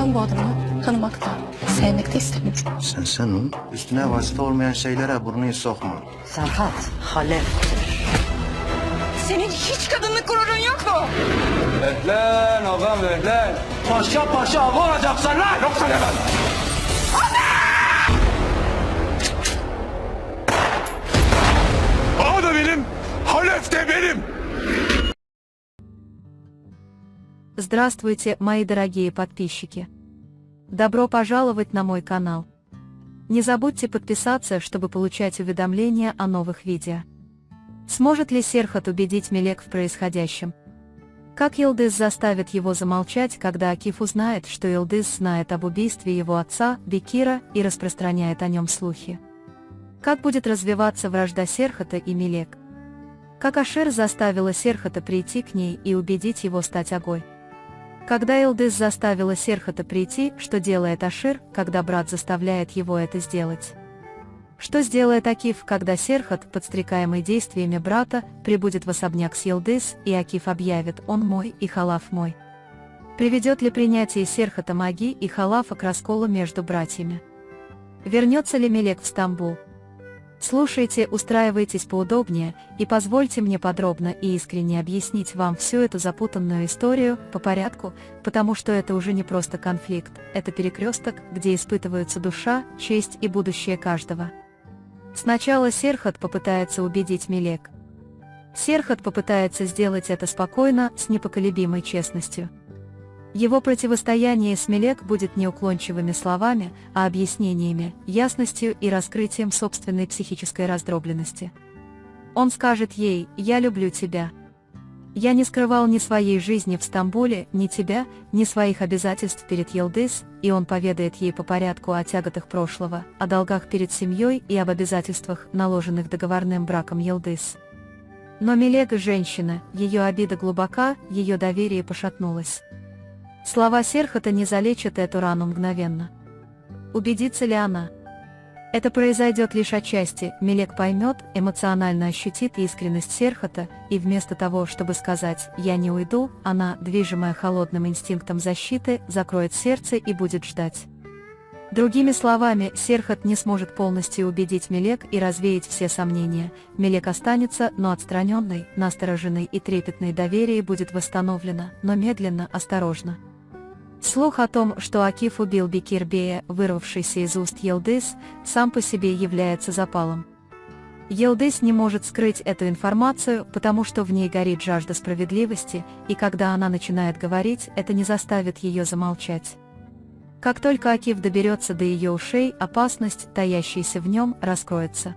Ben bu adamı tanımak da, sevmek de istemiyorum. Sen ol. Üstüne vazife olmayan şeylere burnu sokma. Serhat, Halep. Senin hiç kadınlık gururun yok mu? Beklen ağam beklen. Paşa paşa hava olacaksan lan. Yoksa demem. Ağa da benim, Halef de benim. Здравствуйте, мои дорогие подписчики! Добро пожаловать на мой канал. Не забудьте подписаться, чтобы получать уведомления о новых видео. Сможет ли Серхат убедить Мелек в происходящем? Как Йылдыз заставит его замолчать, когда Акиф узнает, что Йылдыз знает об убийстве его отца, Бекира, и распространяет о нем слухи? Как будет развиваться вражда Серхата и Мелек? Как Ашер заставила Серхата прийти к ней и убедить его стать Агой? Когда Йылдыз заставила Серхата прийти, что делает Ашер, когда брат заставляет его это сделать? Что сделает Акиф, когда Серхат, подстрекаемый действиями брата, прибудет в особняк с Йылдыз, и Акиф объявит: «Он мой и Халаф мой»? Приведет ли принятие Серхата Маги и Халафа к расколу между братьями? Вернется ли Мелек в Стамбул? Слушайте, устраивайтесь поудобнее, и позвольте мне подробно и искренне объяснить вам всю эту запутанную историю по порядку, потому что это уже не просто конфликт, это перекресток, где испытываются душа, честь и будущее каждого. Сначала Серхат попытается убедить Мелек. Серхат попытается сделать это спокойно, с непоколебимой честностью. Его противостояние с Мелек будет не уклончивыми словами, а объяснениями, ясностью и раскрытием собственной психической раздробленности. Он скажет ей: «Я люблю тебя. Я не скрывал ни своей жизни в Стамбуле, ни тебя, ни своих обязательств перед Йылдыз», и он поведает ей по порядку о тяготах прошлого, о долгах перед семьей и об обязательствах, наложенных договорным браком Йылдыз. Но Мелек женщина, ее обида глубока, ее доверие пошатнулось. Слова Серхата не залечат эту рану мгновенно. Убедится ли она? Это произойдет лишь отчасти. Мелек поймет, эмоционально ощутит искренность Серхата, и вместо того, чтобы сказать «я не уйду», она, движимая холодным инстинктом защиты, закроет сердце и будет ждать. Другими словами, Серхат не сможет полностью убедить Мелек и развеять все сомнения. Мелек останется, но отстраненной, настороженной и трепетной доверие будет восстановлено, но медленно, осторожно. Слух о том, что Акиф убил Бекирбея, вырвавшийся из уст Йылдыз, сам по себе является запалом. Йылдыз не может скрыть эту информацию, потому что в ней горит жажда справедливости, и когда она начинает говорить, это не заставит ее замолчать. Как только Акиф доберется до ее ушей, опасность, таящаяся в нем, раскроется.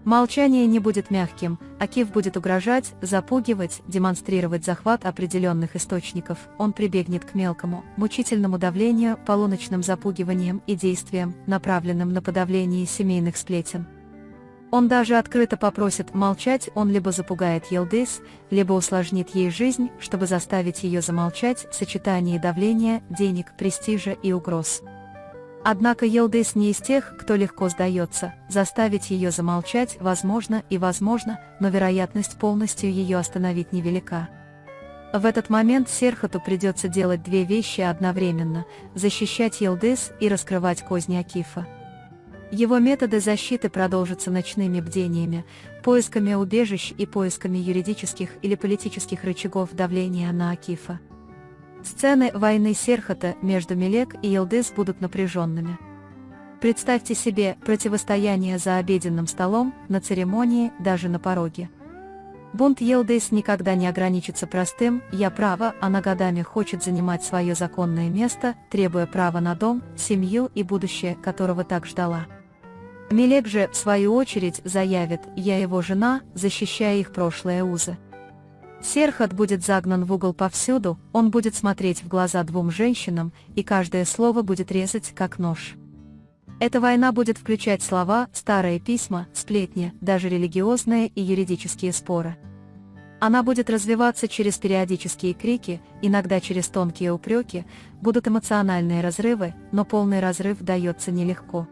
Молчание не будет мягким, Акиф будет угрожать, запугивать, демонстрировать захват определенных источников, он прибегнет к мелкому, мучительному давлению, полуночным запугиваниям и действиям, направленным на подавление семейных сплетен. Он даже открыто попросит молчать, он либо запугает Йылдыз, либо усложнит ей жизнь, чтобы заставить ее замолчать в сочетании давления, денег, престижа и угроз. Однако Йылдыз не из тех, кто легко сдается, заставить ее замолчать возможно и возможно, но вероятность полностью ее остановить невелика. В этот момент Серхату придется делать две вещи одновременно: защищать Йылдыз и раскрывать козни Акифа. Его методы защиты продолжатся ночными бдениями, поисками убежищ и поисками юридических или политических рычагов давления на Акифа. Сцены войны Серхата между Мелек и Йылдыз будут напряженными. Представьте себе противостояние за обеденным столом, на церемонии, даже на пороге. Бунт Йылдыз никогда не ограничится простым «я права», она годами хочет занимать свое законное место, требуя права на дом, семью и будущее, которого так ждала. Мелек же, в свою очередь, заявит «я его жена», защищая их прошлые узы. Серхат будет загнан в угол повсюду, он будет смотреть в глаза двум женщинам, и каждое слово будет резать, как нож. Эта война будет включать слова, старые письма, сплетни, даже религиозные и юридические споры. Она будет развиваться через периодические крики, иногда через тонкие упреки, будут эмоциональные разрывы, но полный разрыв дается нелегко.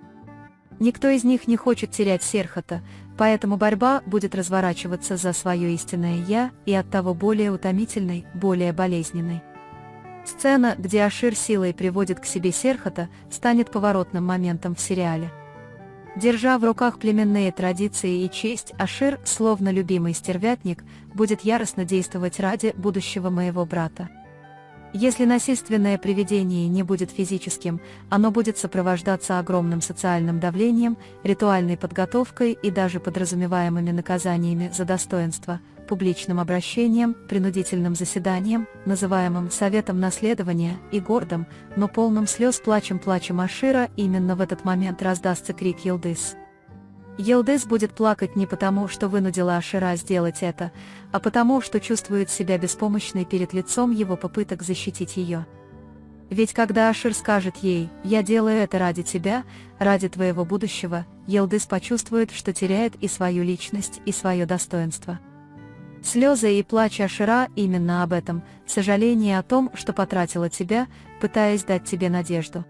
Никто из них не хочет терять Серхата, поэтому борьба будет разворачиваться за свое истинное «я» и оттого более утомительной, более болезненной. Сцена, где Ашир силой приводит к себе Серхата, станет поворотным моментом в сериале. Держа в руках племенные традиции и честь, Ашир, словно любимый стервятник, будет яростно действовать ради будущего моего брата. Если насильственное приведение не будет физическим, оно будет сопровождаться огромным социальным давлением, ритуальной подготовкой и даже подразумеваемыми наказаниями за достоинство, публичным обращением, принудительным заседанием, называемым Советом наследования, и гордым, но полным слез плачем Ашира. Именно в этот момент раздастся крик Йылдыз. Йылдыз будет плакать не потому, что вынудила Ашира сделать это, а потому, что чувствует себя беспомощной перед лицом его попыток защитить ее. Ведь когда Ашир скажет ей «Я делаю это ради тебя, ради твоего будущего», Йылдыз почувствует, что теряет и свою личность, и свое достоинство. Слезы и плач Ашира именно об этом, сожаление о том, что потратила тебя, пытаясь дать тебе надежду.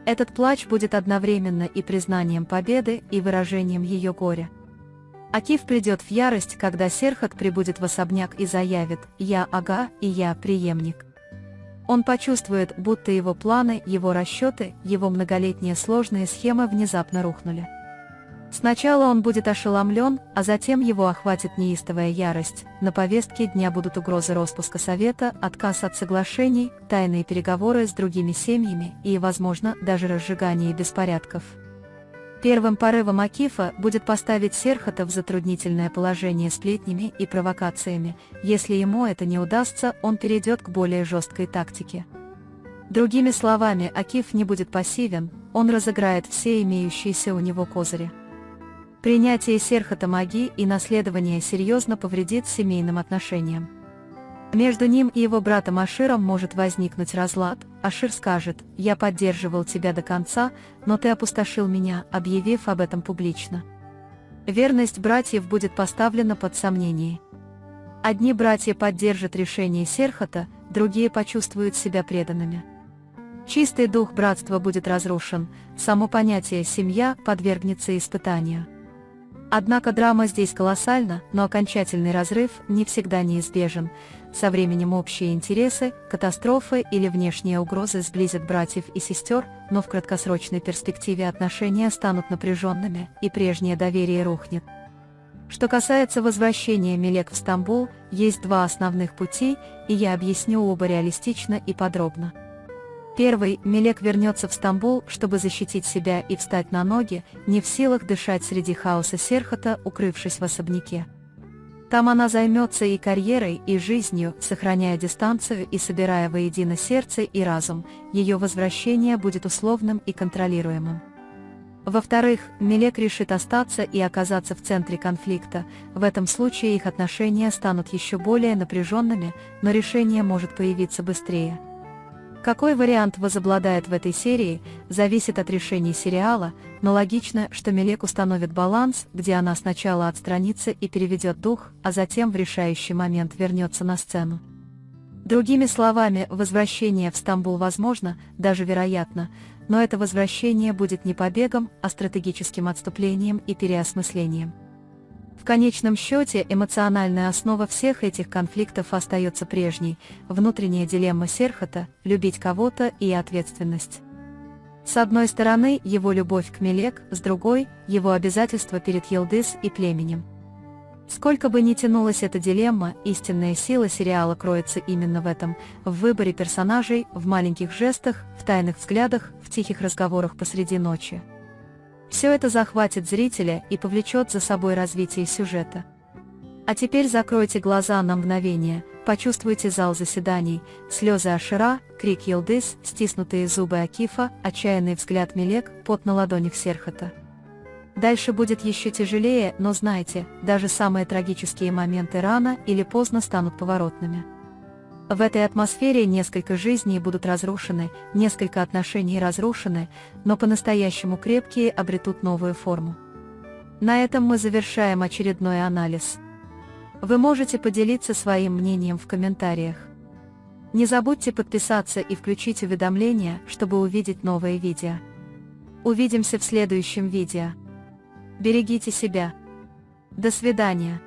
Этот плач будет одновременно и признанием победы, и выражением ее горя. Акиф придет в ярость, когда Серхат прибудет в особняк и заявит «Я ага, и я преемник». Он почувствует, будто его планы, его расчеты, его многолетние сложные схемы внезапно рухнули. Сначала он будет ошеломлен, а затем его охватит неистовая ярость. На повестке дня будут угрозы распуска совета, отказ от соглашений, тайные переговоры с другими семьями и, возможно, даже разжигание беспорядков. Первым порывом Акифа будет поставить Серхата в затруднительное положение сплетнями и провокациями. Если ему это не удастся, он перейдет к более жесткой тактике. Другими словами, Акиф не будет пассивен, он разыграет все имеющиеся у него козыри. Принятие Серхата магии и наследование серьезно повредит семейным отношениям. Между ним и его братом Аширом может возникнуть разлад. Ашир скажет: «Я поддерживал тебя до конца, но ты опустошил меня, объявив об этом публично». Верность братьев будет поставлена под сомнение. Одни братья поддержат решение Серхата, другие почувствуют себя преданными. Чистый дух братства будет разрушен, само понятие «семья» подвергнется испытанию. Однако драма здесь колоссальна, но окончательный разрыв не всегда неизбежен. Со временем общие интересы, катастрофы или внешние угрозы сблизят братьев и сестер, но в краткосрочной перспективе отношения станут напряженными, и прежнее доверие рухнет. Что касается возвращения Мелек в Стамбул, есть два основных пути, и я объясню оба реалистично и подробно. Первый, Мелек вернется в Стамбул, чтобы защитить себя и встать на ноги, не в силах дышать среди хаоса Серхата, укрывшись в особняке. Там она займется и карьерой, и жизнью, сохраняя дистанцию и собирая воедино сердце и разум. Ее возвращение будет условным и контролируемым. Во-вторых, Мелек решит остаться и оказаться в центре конфликта. В этом случае их отношения станут еще более напряженными, но решение может появиться быстрее. Какой вариант возобладает в этой серии, зависит от решений сериала, но логично, что Мелек установит баланс, где она сначала отстранится и переведет дух, а затем в решающий момент вернется на сцену. Другими словами, возвращение в Стамбул возможно, даже вероятно, но это возвращение будет не побегом, а стратегическим отступлением и переосмыслением. В конечном счете, эмоциональная основа всех этих конфликтов остается прежней: внутренняя дилемма Серхата – любить кого-то и ответственность. С одной стороны, его любовь к Мелек, с другой – его обязательства перед Йылдыз и племенем. Сколько бы ни тянулась эта дилемма, истинная сила сериала кроется именно в этом – в выборе персонажей, в маленьких жестах, в тайных взглядах, в тихих разговорах посреди ночи. Все это захватит зрителя и повлечет за собой развитие сюжета. А теперь закройте глаза на мгновение, почувствуйте зал заседаний, слезы Ашира, крик Йылдыз, стиснутые зубы Акифа, отчаянный взгляд Мелек, пот на ладонях Серхата. Дальше будет еще тяжелее, но знайте, даже самые трагические моменты рано или поздно станут поворотными. В этой атмосфере несколько жизней будут разрушены, несколько отношений разрушены, но по-настоящему крепкие обретут новую форму. На этом мы завершаем очередной анализ. Вы можете поделиться своим мнением в комментариях. Не забудьте подписаться и включить уведомления, чтобы увидеть новые видео. Увидимся в следующем видео. Берегите себя. До свидания.